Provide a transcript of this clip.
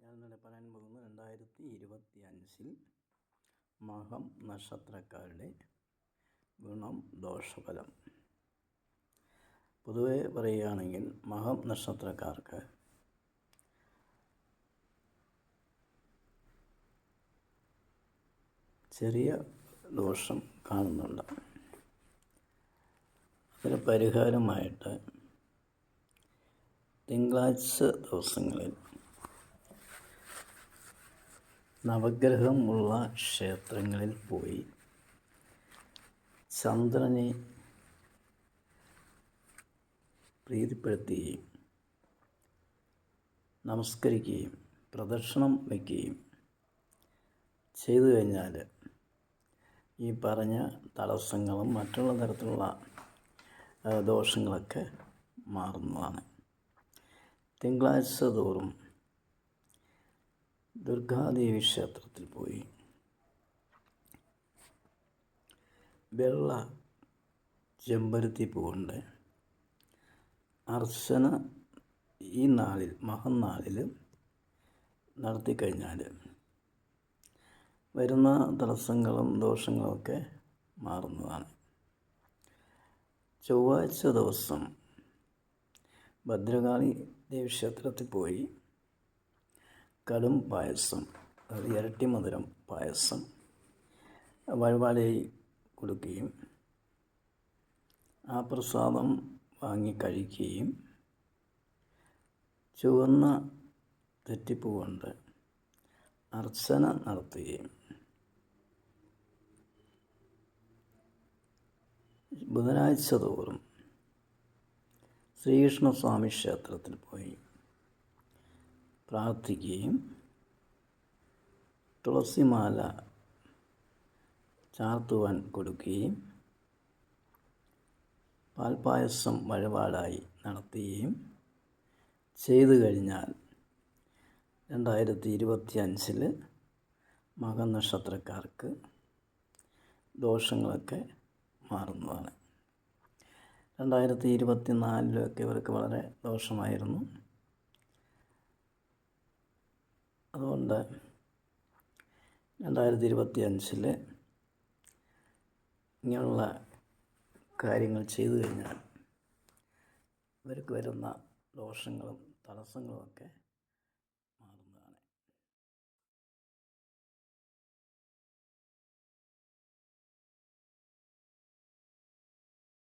ഞാനിന്നിവിടെ പറയാൻ പോകുന്നത് 2025 മകം നക്ഷത്രക്കാരുടെ ഗുണം ദോഷഫലം. പൊതുവെ പറയുകയാണെങ്കിൽ മകം നക്ഷത്രക്കാർക്ക് ചെറിയ ദോഷം കാണുന്നുണ്ട്. അതിന് പരിഹാരമായിട്ട് തിങ്കളാഴ്ച ദിവസങ്ങളിൽ നവഗ്രഹമുള്ള ക്ഷേത്രങ്ങളിൽ പോയി ചന്ദ്രനെ പ്രീതിപ്പെടുത്തുകയും നമസ്കരിക്കുകയും പ്രദക്ഷിണം വയ്ക്കുകയും ചെയ്തു കഴിഞ്ഞാൽ ഈ പറഞ്ഞ തടസ്സങ്ങളും മറ്റുള്ള തരത്തിലുള്ള ദോഷങ്ങളൊക്കെ മാറുന്നതാണ്. തിങ്കളാഴ്ച തോറും ദുർഗാദേവി ക്ഷേത്രത്തിൽ പോയി വെള്ള ചെമ്പരുത്തി പൂവുണ്ട് അർച്ചന ഈ നാളിൽ മഹന്നാളിൽ നടത്തിക്കഴിഞ്ഞാൽ വരുന്ന തടസ്സങ്ങളും ദോഷങ്ങളുമൊക്കെ മാറുന്നതാണ്. ചൊവ്വാഴ്ച ദിവസം ഭദ്രകാളി ദേവി ക്ഷേത്രത്തിൽ പോയി കടും പായസം, അതായത് ഇരട്ടി മധുരം പായസം വഴിപാടായി കൊടുക്കുകയും ആ പ്രസാദം വാങ്ങി കഴിക്കുകയും ചുവന്ന തെറ്റിപ്പൂ കൊണ്ട് അർച്ചന നടത്തുകയും ബുധനാഴ്ച തോറും ശ്രീകൃഷ്ണസ്വാമി ക്ഷേത്രത്തിൽ പോയി പ്രാർത്ഥിക്കുകയും തുളസിമാല ചാർത്തുവാൻ കൊടുക്കുകയും പാൽപ്പായസം വഴിപാടായി നടത്തുകയും ചെയ്തു കഴിഞ്ഞാൽ 2025 മകനക്ഷത്രക്കാർക്ക് ദോഷങ്ങളൊക്കെ മാറുന്നതാണ്. 2024 ഇവർക്ക് വളരെ ദോഷമായിരുന്നു. അതുകൊണ്ട് 2025 ഇങ്ങനെയുള്ള കാര്യങ്ങൾ ചെയ്തു കഴിഞ്ഞാൽ ഇവർക്ക് വരുന്ന ദോഷങ്ങളും തടസ്സങ്ങളുമൊക്കെ